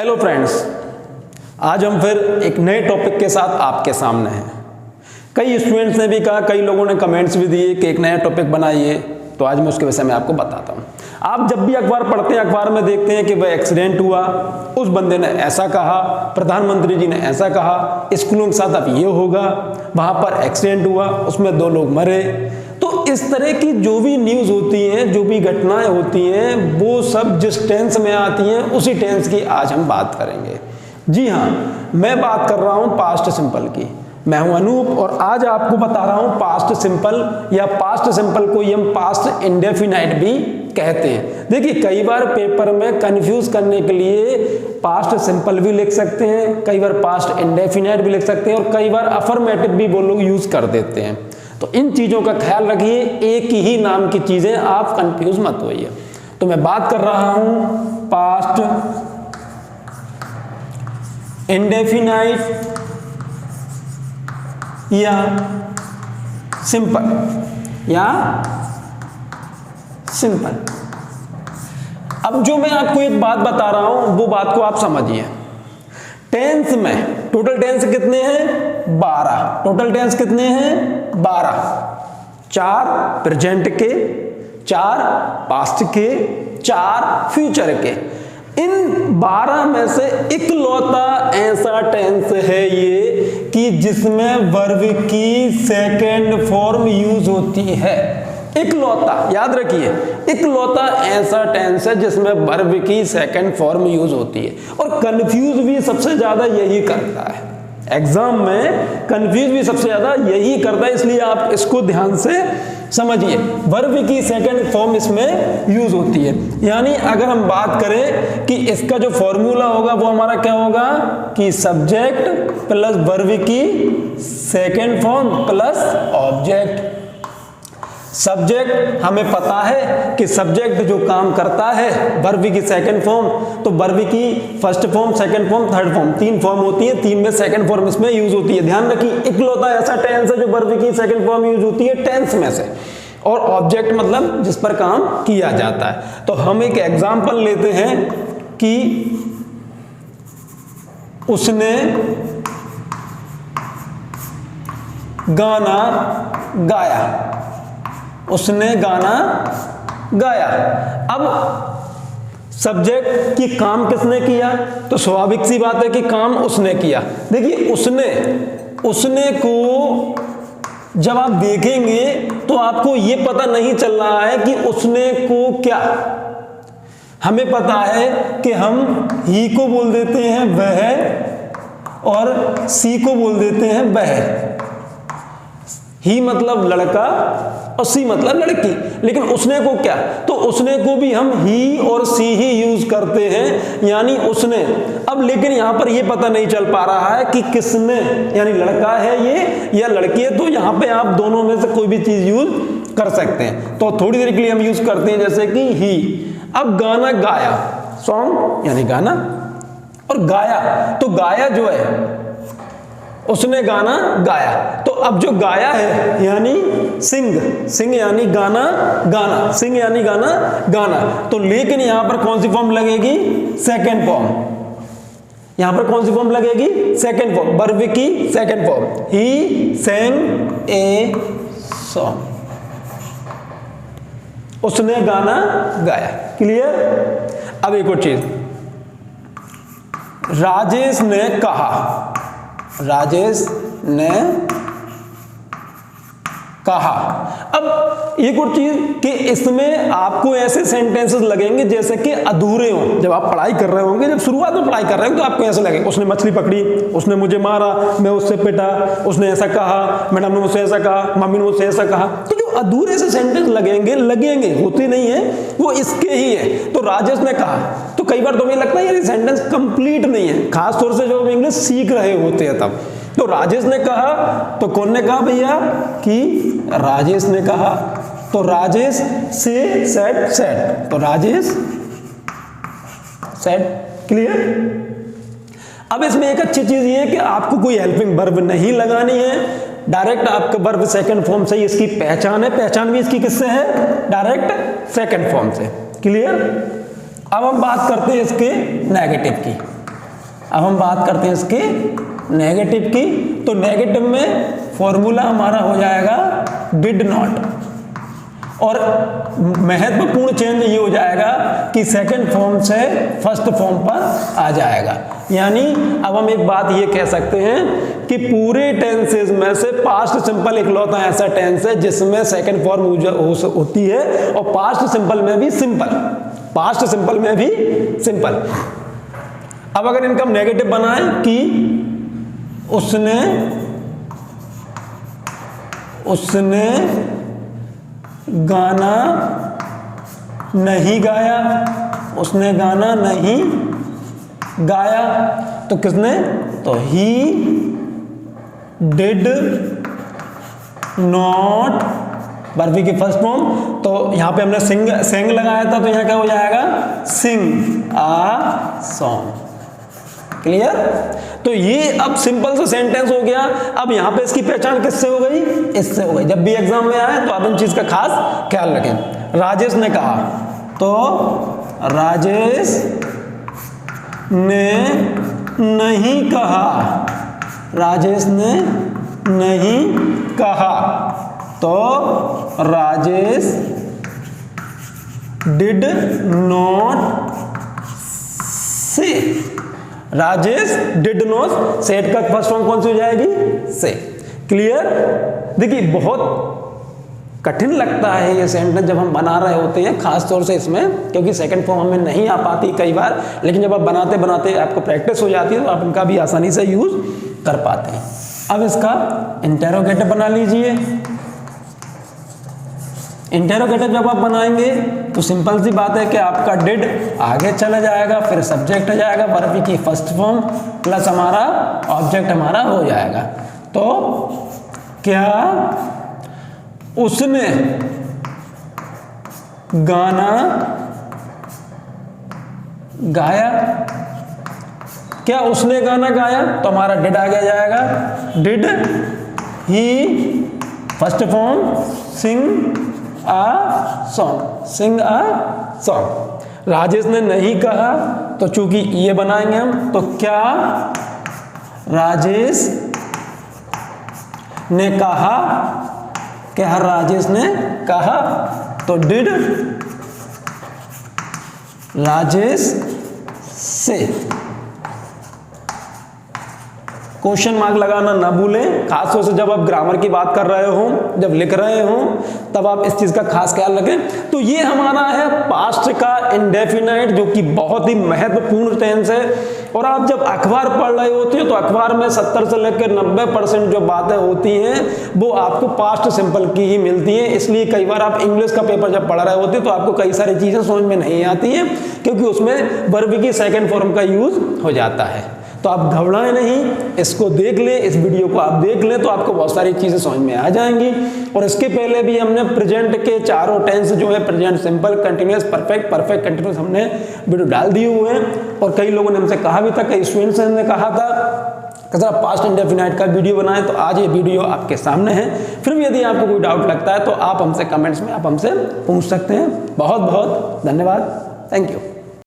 Hello friends, आज हम फिर एक नए टॉपिक के साथ आपके सामने हैं। कई स्टूडेंट्स ने भी कहा, कई लोगों ने कमेंट्स भी दिए कि एक नया टॉपिक बनाइए, तो आज मैं उसके विषय में आपको बताता हूँ। आप जब भी अखबार पढ़ते हैं, अखबार में देखते हैं कि वह एक्सीडेंट हुआ, उस बंदे ने ऐसा कहा, प्रधानमंत्री जी ने ऐसा कहा, स्कूलों के साथ अब ये होगा, वहाँ पर एक्सीडेंट हुआ, उसमें 2 लोग मरे। तो इस तरह की जो भी न्यूज़ होती हैं, जो भी घटनाएं होती हैं, वो सब जिस टेंस में आती हैं, उसी टेंस की आज हम बात करेंगे। जी हाँ, मैं बात कर रहा हूँ पास्ट सिंपल की। मैं हूं अनूप और आज आपको बता रहा हूं पास्ट सिंपल, या पास्ट सिंपल को हम पास्ट इंडेफिनाइट भी कहते हैं। देखिए, कई बार पेपर में कंफ्यूज करने के लिए पास्ट सिंपल भी लिख सकते हैं, कई बार पास्ट इंडेफिनाइट भी लिख सकते हैं, और कई बार अफर्मेटिव भी वो लोग यूज कर देते हैं। तो इन चीजों का ख्याल रखिए, एक ही नाम की चीजें, आप कंफ्यूज मत होइए। तो मैं बात कर रहा हूं पास्ट इंडेफिनाइट या सिंपल। अब जो मैं आपको एक बात बता रहा हूं, वो बात को आप समझिए। टेंस में टोटल टेंस कितने हैं? 12। टोटल टेंस कितने हैं? 12। 4 प्रेजेंट के, 4 पास्ट के, 4 फ्यूचर के। इन 12 में से इकलौता ऐसा टेंस है ये कि जिसमें वर्ब की सेकंड फॉर्म यूज होती है। इकलौता, याद रखिए, इकलौता ऐसा टेंस है जिसमें वर्ब की सेकंड फॉर्म यूज होती है। और कंफ्यूज भी सबसे ज्यादा यही करता है, एग्जाम में कंफ्यूज भी सबसे ज्यादा यही करता है, इसलिए आप इसको ध्यान से समझिए। वर्ब की सेकंड फॉर्म इसमें यूज होती है। यानी अगर हम बात करें कि इसका जो फॉर्मूला होगा वो हमारा क्या होगा कि सब्जेक्ट प्लस वर्ब की second form plus object. Subject हमें पता है कि सब्जेक्ट जो काम करता है वर्ब की सेकंड फॉर्म, तो वर्ब की first form, second form, third form, 3 form होती है, 3 में सेकंड फॉर्म इसमें यूज होती है। ध्यान रखिए, इकलौता ऐसा टेंस है जो वर्ब की सेकंड फॉर्म यूज होती है टेंस में से। और ऑब्जेक्ट मतलब जिस पर काम किया जाता है। तो हम एक एग्जांपल लेते हैं कि उसने गाना गाया, उसने गाना गाया। अब सब्जेक्ट की काम किसने किया, तो स्वाभाविक सी बात है कि काम उसने किया। देखिए, उसने को जब आप देखेंगे तो आपको यह पता नहीं चल रहा है कि उसने को क्या। हमें पता है कि हम ही को बोल देते हैं वह, और सी को बोल देते हैं वह। ही मतलब लड़का और सी मतलब लड़की। लेकिन उसने को क्या, तो उसने को भी हम ही और सी ही यूज करते हैं, यानी उसने। अब लेकिन यहां पर ये पता नहीं चल पा रहा है कि किसने, यानी लड़का है ये या लड़की है। तो यहां पे आप दोनों में से कोई भी चीज यूज कर सकते हैं। तो थोड़ी देर के लिए हम यूज करते हैं जैसे कि ही। अब गाना गाया, सॉन्ग यानी गाना, और गाया, तो गाया जो है उसने गाना गाया। तो अब जो गाया है यानी सिंग यानी गाना गाना, सिंग यानी गाना गाना। तो लेकिन यहां पर कौन सी फॉर्म लगेगी? Second form. यहां पर कौन सी फॉर्म लगेगी? सेकंड फॉर्म, वर्ब की second form. He sang a song, उसने गाना गाया। क्लियर? अब एक और चीज, राजेश ने कहा, राजेश ने कहा। अब एक और चीज कि इसमें आपको ऐसे सेंटेंसेस लगेंगे जैसे कि अधूरे हों। जब आप पढ़ाई कर रहे होंगे, जब शुरुआत में पढ़ाई कर रहे हो, तो आपको ऐसे लगेगा उसने मछली पकड़ी, उसने मुझे मारा, मैं उससे पिटा, उसने ऐसा कहा, मैडम ने मुझसे ऐसा कहा, मम्मी ने मुझसे ऐसा कहा। तो जो अधूरे से सेंटेंस लगेंगे होते नहीं है, वो इसके ही है। तो राजेश ने कहा, तो कई बार तुम्हें लगता है यार ये सेंटेंस कंप्लीट नहीं है, खासतौर से जब इंग्लिश सीख रहे होते हैं तब। तो राजेश ने कहा, तो कौन ने कहा भैया? कि राजेश ने कहा। तो राजेश से सेड, तो राजेश सेड। क्लियर? अब इसमें एक अच्छी चीज ये है कि आपको कोई हेल्पिंग वर्ब नहीं लगानी है, डायरेक्ट आपका वर्ब सेकंड फॉर्म से ही इसकी पहचान है। पहचान भी इसकी किससे है? डायरेक्ट सेकंड फॉर्म से। क्लियर? अब हम बात करते हैं इसके नेगेटिव की। अब हम बात करते हैं इसके नेगेटिव की। तो नेगेटिव में फॉर्मूला हमारा हो जाएगा डिड नॉट, और महत्वपूर्ण चेंज ये हो जाएगा कि सेकंड फॉर्म से फर्स्ट फॉर्म पर आ जाएगा। यानी अब हम एक बात ये कह सकते हैं कि पूरे टेंसेस में से पास्ट सिंपल इकलौता ऐसा टेंस है जिसमें सेकंड फॉर्म होती है, और पास्ट सिंपल में भी सिंपल, पास्ट सिंपल में भी सिंपल। अब अगर इनका नेगेटिव बनाएं कि उसने गाना नहीं गाया, उसने गाना नहीं गाया, तो किसने, तो ही डिड नॉट, वर्ब की फर्स्ट फॉर्म। तो यहां पे हमने सिंग लगाया था, तो यहां क्या हो जाएगा, सिंग आ सॉन्ग। क्लियर। तो ये अब सिंपल सा सेंटेंस हो गया। अब यहां पे इसकी पहचान किससे हो गई, इससे हो गई। जब भी एग्जाम में आए तो आप इन चीज का खास ख्याल रखें। राजेश ने कहा, तो राजेश ने नहीं कहा, राजेश ने नहीं कहा, तो राजेश डिड नॉट से, राजेश डिड नॉट सेट का फर्स्ट फॉर्म कौन सी हो जाएगी, से। क्लियर। देखिए बहुत कठिन लगता है ये सेंटेंस जब हम बना रहे होते हैं, खास तौर से इसमें, क्योंकि सेकंड फॉर्म हमें नहीं आ पाती कई बार, लेकिन जब आप बनाते बनाते आपको प्रैक्टिस हो जाती है तो आप इनका भी आसानी से यूज कर पाते हैं। अब इसका इंटेरोगेटिव बना लीजिए। इंटेरोगेटिव जब आप बनाएंगे तो सिंपल सी बात है कि आपका डिड आगे चला जाएगा, फिर सब्जेक्ट आ जाएगा, वर्ब की फर्स्ट फॉर्म प्लस हमारा ऑब्जेक्ट हमारा हो जाएगा। तो क्या उसने गाना गाया, क्या उसने गाना गाया, तो हमारा डिड आगे जाएगा, did he first form sing a song, sing a song. Rajesh ने नहीं कहा, तो चूंकि ये बनाएंगे हम, तो क्या राजेश ने कहा, क्या राजेश ने कहा, तो डिड राजेश से। क्वेश्चन मार्क लगाना ना भूलें, खासतौर से जब आप ग्रामर की बात कर रहे हो, जब लिख रहे हो, तब आप इस चीज का खास ख्याल रखें। तो ये हमारा है पास्ट का इंडेफिनाइट, जो कि बहुत ही महत्वपूर्ण टेंस है। और आप जब अखबार पढ़ रहे होते हो तो अखबार में 70 से लेकर 90% जो बातें होती हैं वो आपको पास्ट सिंपल की ही मिलती हैं। इसलिए कई बार आप इंग्लिश का पेपर जब पढ़ रहे होते हो तो आपको कई सारी चीजें समझ में नहीं आती हैं, क्योंकि उसमें वर्ब की सेकंड फॉर्म का यूज हो जाता है। तो आप घबराएं नहीं, इसको देख लें, इस वीडियो को आप देख लें तो आपको बहुत सारी चीजें समझ में आ जाएंगी। और इसके पहले भी हमने प्रेजेंट के चारों टेंस जो है, present simple, continuous, perfect, perfect continuous, हमने वीडियो डाल दिए हुए हैं। और कई लोगों ने हमसे कहा भी था, कई स्टूडेंट्स ने कहा था कि सर पास्ट इंडेफिनाइट का वीडियो बनाएं, तो आज ये वीडियो आपके सामने है। फिर भी यदि आपको कोई डाउट लगता है तो आप हमसे कमेंट्स में आप हमसे पूछ सकते हैं। बहुत बहुत धन्यवाद। Thank you.